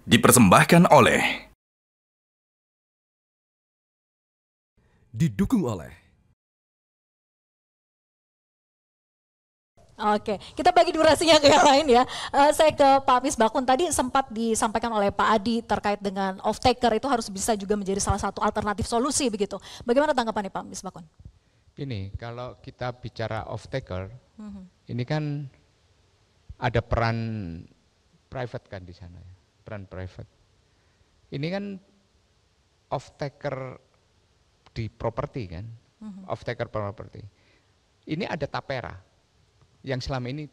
Dipersembahkan oleh didukung oleh Oke, kita bagi durasinya ke yang lain ya. Saya ke Pak Misbakun, tadi sempat disampaikan oleh Pak Adi terkait dengan off taker itu harus bisa juga menjadi salah satu alternatif solusi begitu. Bagaimana tanggapannya Pak Misbakun? Gini, kalau kita bicara off taker, ini kan ada peran private kan di sana ya, peran private. Ini kan off taker di properti kan, off taker properti. Ini ada tapera yang selama ini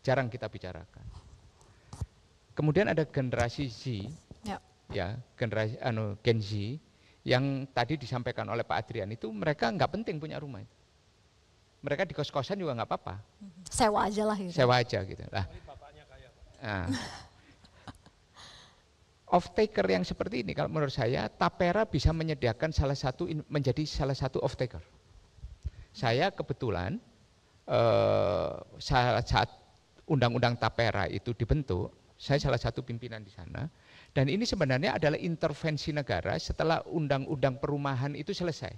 jarang kita bicarakan. Kemudian ada generasi Z, ya generasi Gen Z yang tadi disampaikan oleh Pak Adrian itu mereka nggak penting punya rumah itu. Mereka di kos-kosan juga nggak apa-apa. Sewa aja lah gitu. Sewa aja gitu. Nah, off taker yang seperti ini kalau menurut saya tapera bisa menyediakan menjadi salah satu off taker. Saya kebetulan saat undang-undang tapera itu dibentuk, saya salah satu pimpinan di sana, dan ini sebenarnya adalah intervensi negara setelah undang-undang perumahan itu selesai.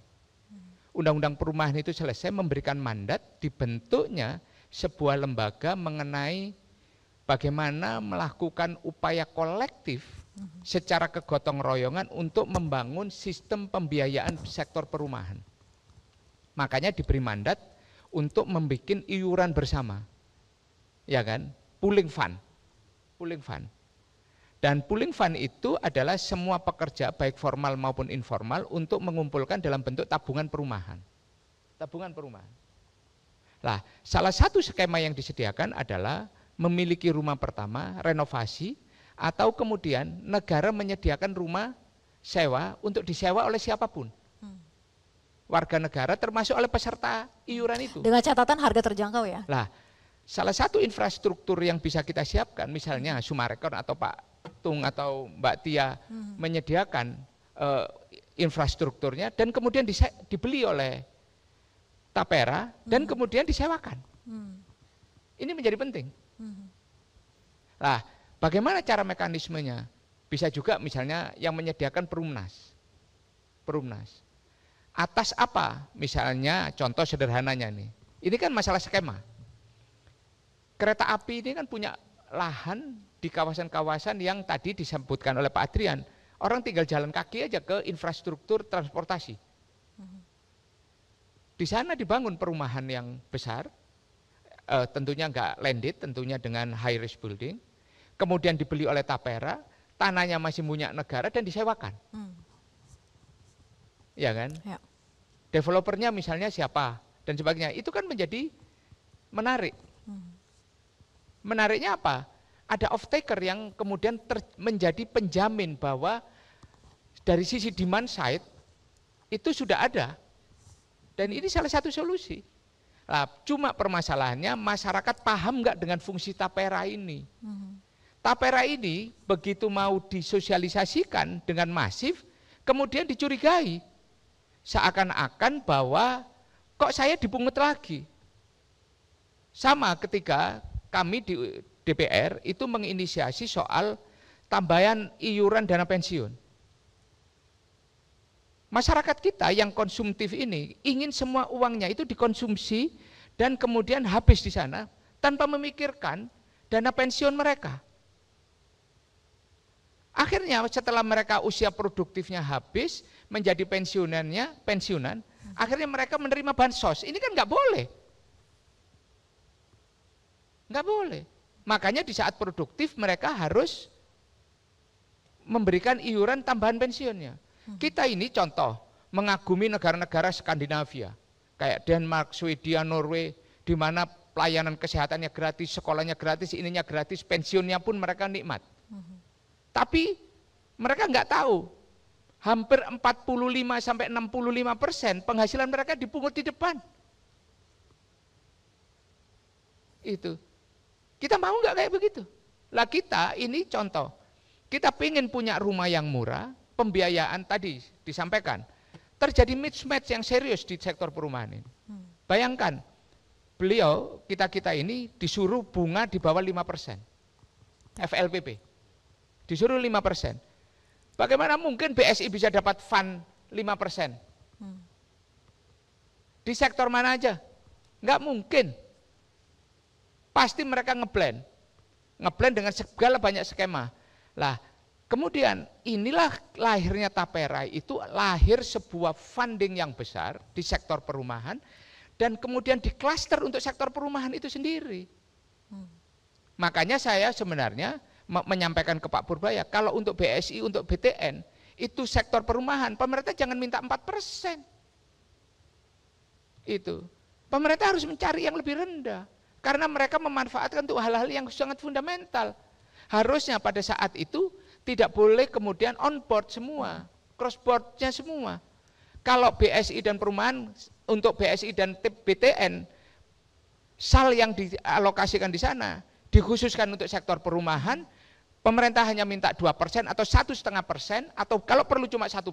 Undang-undang perumahan itu selesai memberikan mandat dibentuknya sebuah lembaga mengenai bagaimana melakukan upaya kolektif secara kegotong royongan untuk membangun sistem pembiayaan sektor perumahan. Makanya diberi mandat untuk membuat iuran bersama, ya kan, pooling fund. Dan pooling fund itu adalah semua pekerja baik formal maupun informal untuk mengumpulkan dalam bentuk tabungan perumahan. Nah, salah satu skema yang disediakan adalah memiliki rumah pertama, renovasi, atau kemudian negara menyediakan rumah sewa untuk disewa oleh siapapun. Warga negara termasuk oleh peserta iuran itu. Dengan catatan harga terjangkau ya? Lah, salah satu infrastruktur yang bisa kita siapkan, misalnya Sumarekon atau Pak Tung atau Mbak Tia menyediakan infrastrukturnya dan kemudian dibeli oleh tapera dan kemudian disewakan. Ini menjadi penting. Nah, bagaimana cara mekanismenya? Bisa juga misalnya yang menyediakan perumnas. Atas apa? Misalnya contoh sederhananya nih. Ini kan masalah skema. Kereta api ini kan punya lahan di kawasan-kawasan yang tadi disebutkan oleh Pak Adrian. Orang tinggal jalan kaki aja ke infrastruktur transportasi. Di sana dibangun perumahan yang besar, tentunya enggak landed, tentunya dengan high risk building. Kemudian dibeli oleh tapera, tanahnya masih punya negara dan disewakan. Ya kan? Ya. Developernya misalnya siapa dan sebagainya. Itu kan menjadi menarik. Menariknya apa? Ada off taker yang kemudian menjadi penjamin bahwa dari sisi demand side itu sudah ada. Dan ini salah satu solusi. Nah, cuma permasalahannya masyarakat paham nggak dengan fungsi tapera ini? Tapera ini begitu mau disosialisasikan dengan masif, kemudian dicurigai. Seakan-akan bahwa kok saya dipungut lagi. Sama ketika kami di DPR itu menginisiasi soal tambahan iuran dana pensiun. Masyarakat kita yang konsumtif ini ingin semua uangnya itu dikonsumsi dan kemudian habis di sana tanpa memikirkan dana pensiun mereka. Akhirnya setelah mereka usia produktifnya habis, menjadi pensiunan, akhirnya mereka menerima bansos. Ini kan nggak boleh. Nggak boleh. Makanya di saat produktif mereka harus memberikan iuran tambahan pensiunnya. Kita ini contoh, mengagumi negara-negara Skandinavia, kayak Denmark, Swedia, Norway, di mana pelayanan kesehatannya gratis, sekolahnya gratis, ininya gratis, pensiunnya pun mereka nikmat. Tapi mereka nggak tahu, hampir 45-65% penghasilan mereka dipungut di depan. Itu. Kita mau nggak kayak begitu? Lah kita ini contoh, kita pengen punya rumah yang murah, pembiayaan tadi disampaikan, terjadi mismatch yang serius di sektor perumahan ini. Bayangkan, kita ini disuruh bunga di bawah 5%, FLPP. disuruh 5%. Bagaimana mungkin BSI bisa dapat fund 5%? Di sektor mana aja? Nggak mungkin. Pasti mereka ngeblend dengan segala banyak skema. Lah, kemudian inilah lahirnya Tapera, itu lahir sebuah funding yang besar di sektor perumahan dan kemudian di klaster untuk sektor perumahan itu sendiri. Makanya saya sebenarnya menyampaikan ke Pak Purbaya, kalau untuk BSI, untuk BTN, itu sektor perumahan, pemerintah jangan minta 4%. Itu. Pemerintah harus mencari yang lebih rendah. Karena mereka memanfaatkan untuk hal-hal yang sangat fundamental. Harusnya pada saat itu tidak boleh kemudian on board semua, cross boardnya semua. Kalau BSI dan perumahan, untuk BSI dan BTN, SAL yang dialokasikan di sana, dikhususkan untuk sektor perumahan, pemerintah hanya minta 2% atau 1,5%, atau kalau perlu cuma 1%,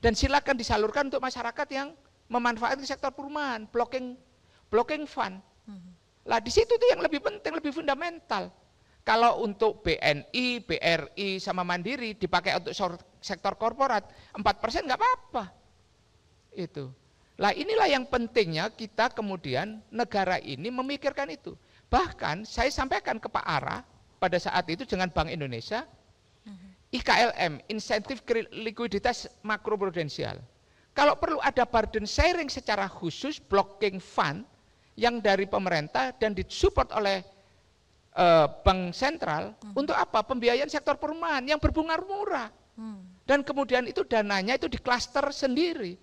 dan silakan disalurkan untuk masyarakat yang memanfaatkan sektor perumahan, blocking fund. Lah di situ tuh yang lebih penting, lebih fundamental. Kalau untuk BNI, BRI sama Mandiri dipakai untuk sektor korporat 4% nggak apa-apa. Itu. Lah inilah yang pentingnya kita kemudian negara ini memikirkan itu. Bahkan saya sampaikan ke Pak Ara pada saat itu dengan Bank Indonesia, IKLM, insentif likuiditas makroprudensial. Kalau perlu ada burden sharing secara khusus, blocking fund yang dari pemerintah dan disupport oleh bank sentral untuk apa? Pembiayaan sektor perumahan yang berbunga murah. Dan kemudian itu dananya itu di klaster sendiri.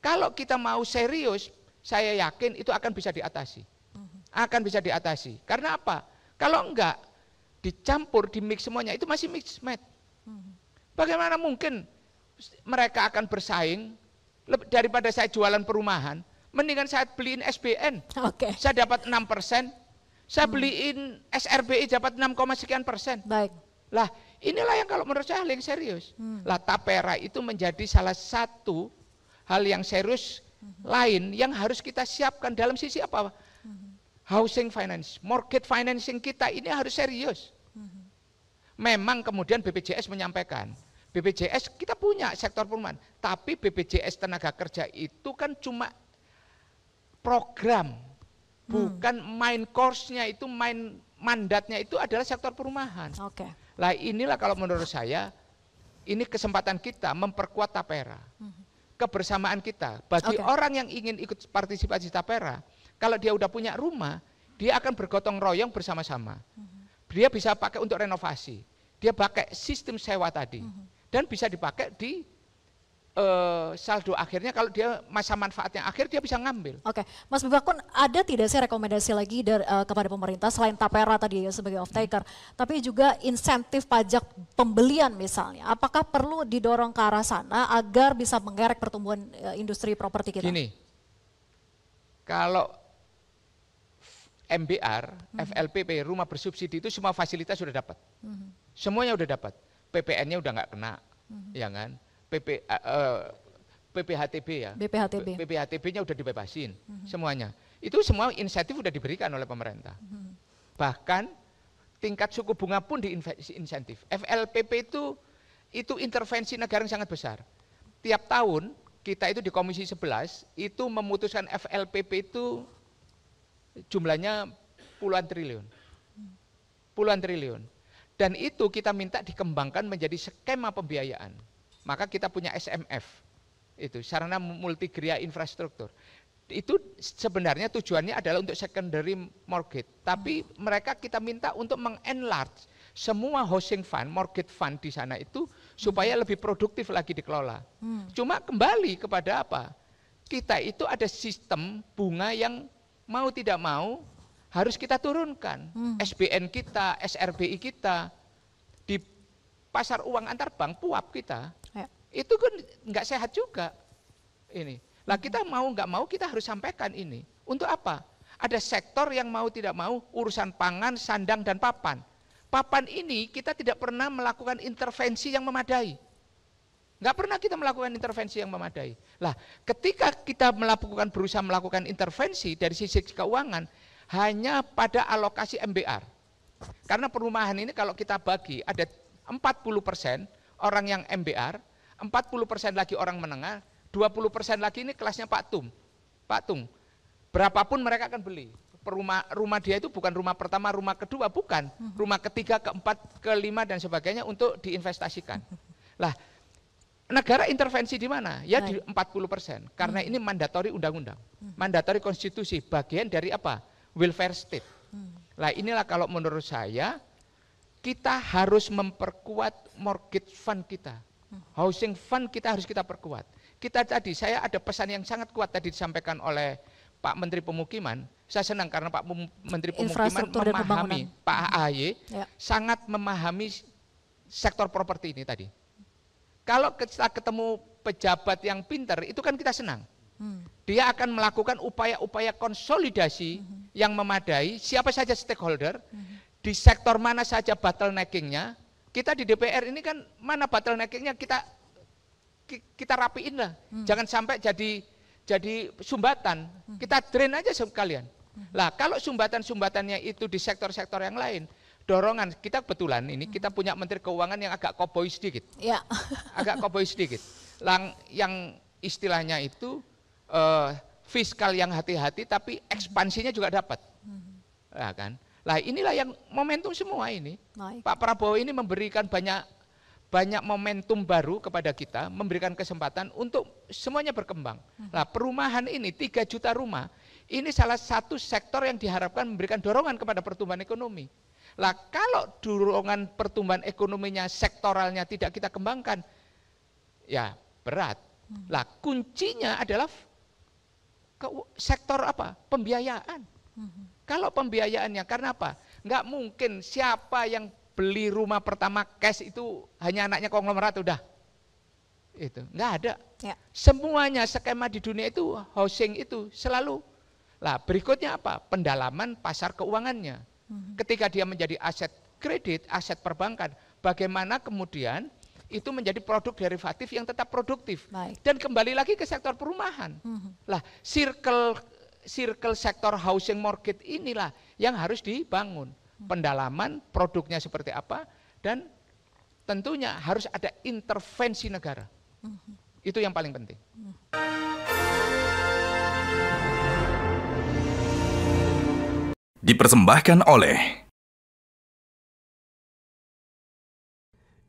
Kalau kita mau serius, saya yakin itu akan bisa diatasi. Akan bisa diatasi. Karena apa? Kalau enggak dicampur, di mix semuanya, itu masih mix match. Bagaimana mungkin mereka akan bersaing daripada saya jualan perumahan? Mendingan saya beliin SBN, saya dapat 6%, saya beliin SRBI dapat 6, sekian persen. Baik. Lah inilah yang kalau menurut saya hal yang serius. Lah Tapera itu menjadi salah satu hal yang serius lain yang harus kita siapkan dalam sisi apa? Housing finance, mortgage financing kita ini harus serius. Memang kemudian BPJS menyampaikan, BPJS kita punya sektor perumahan, tapi BPJS tenaga kerja itu kan cuma program, bukan main course-nya itu, main mandatnya itu adalah sektor perumahan. Lah inilah kalau menurut saya, ini kesempatan kita memperkuat Tapera. Kebersamaan kita, bagi orang yang ingin ikut partisipasi Tapera, kalau dia udah punya rumah, dia akan bergotong royong bersama-sama. Dia bisa pakai untuk renovasi, dia pakai sistem sewa tadi, dan bisa dipakai di saldo akhirnya kalau dia masa manfaatnya akhir dia bisa ngambil. Mas Bibakun, ada tidak sih rekomendasi lagi kepada pemerintah selain Tapera tadi ya sebagai off taker, tapi juga insentif pajak pembelian misalnya, apakah perlu didorong ke arah sana agar bisa mengerek pertumbuhan industri properti kita? Gini, kalau MBR, FLPP, rumah bersubsidi itu semua fasilitas sudah dapat, semuanya udah dapat, PPN-nya udah nggak kena, ya kan? PPHTB ya, PPHTB-nya udah dibebasin semuanya. Itu semua insentif udah diberikan oleh pemerintah. Bahkan tingkat suku bunga pun diinsentif. FLPP itu intervensi negara yang sangat besar. Tiap tahun kita itu di Komisi 11 itu memutuskan FLPP itu jumlahnya puluhan triliun. Puluhan triliun. Dan itu kita minta dikembangkan menjadi skema pembiayaan. Maka kita punya SMF, itu sarana multigria infrastruktur. Itu sebenarnya tujuannya adalah untuk secondary mortgage. Tapi mereka kita minta untuk mengenlarge semua housing fund, mortgage fund di sana itu supaya lebih produktif lagi dikelola. Cuma kembali kepada apa? Kita itu ada sistem bunga yang mau tidak mau harus kita turunkan. SBN kita, SRBI kita, di pasar uang antar bank, PUAP kita, itu kan nggak sehat juga. Ini, lah kita mau nggak mau kita harus sampaikan ini. Untuk apa? Ada sektor yang mau tidak mau urusan pangan, sandang dan papan. Papan ini kita tidak pernah melakukan intervensi yang memadai. Nggak pernah kita melakukan intervensi yang memadai. Lah, ketika kita berusaha melakukan intervensi dari sisi keuangan hanya pada alokasi MBR. Karena perumahan ini kalau kita bagi ada 40% orang yang MBR, 40% lagi orang menengah, 20% lagi ini kelasnya Pak Tung. Berapapun mereka akan beli. Rumah dia itu bukan rumah pertama, rumah kedua, bukan. Rumah ketiga, keempat, kelima, dan sebagainya untuk diinvestasikan. Lah, negara intervensi di mana? Ya di 40%. Karena ini mandatori undang-undang. Mandatori konstitusi, bagian dari apa? Welfare state. Lah inilah kalau menurut saya, kita harus memperkuat mortgage fund kita. Housing fund kita harus kita perkuat. Saya ada pesan yang sangat kuat tadi disampaikan oleh Pak Menteri Pemukiman. Saya senang karena Pak Menteri Pemukiman memahami, Pak AHY sangat memahami sektor properti ini tadi. Kalau kita ketemu pejabat yang pintar, itu kan kita senang. Dia akan melakukan upaya-upaya konsolidasi yang memadai, siapa saja stakeholder, di sektor mana saja bottleneckingnya. Kita di DPR ini kan mana bottleneckingnya kita rapiin lah. Jangan sampai jadi sumbatan, kita drain aja sekalian. Lah kalau sumbatan-sumbatannya itu di sektor-sektor yang lain, dorongan kita kebetulan ini kita punya Menteri Keuangan yang agak koboi sedikit, agak koboi sedikit. Yang istilahnya itu fiskal yang hati-hati, tapi ekspansinya juga dapat, lah kan? Lah inilah yang momentum semua ini. Pak Prabowo ini memberikan banyak momentum baru kepada kita, memberikan kesempatan untuk semuanya berkembang. Nah, perumahan ini 3 juta rumah, ini salah satu sektor yang diharapkan memberikan dorongan kepada pertumbuhan ekonomi. Lah, kalau dorongan pertumbuhan ekonominya, sektoralnya tidak kita kembangkan, ya berat. Lah, kuncinya adalah sektor apa? Pembiayaan. Kalau pembiayaannya, karena apa? Nggak mungkin siapa yang beli rumah pertama cash itu hanya anaknya konglomerat udah. Itu nggak ada. Semuanya skema di dunia itu housing itu selalu. Lah berikutnya apa? Pendalaman pasar keuangannya. Ketika dia menjadi aset kredit, aset perbankan, bagaimana kemudian itu menjadi produk derivatif yang tetap produktif. Dan kembali lagi ke sektor perumahan. Lah circle sektor housing market inilah yang harus dibangun. Pendalaman produknya seperti apa, dan tentunya harus ada intervensi negara. Itu yang paling penting. Dipersembahkan oleh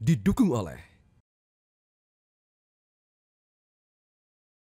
didukung oleh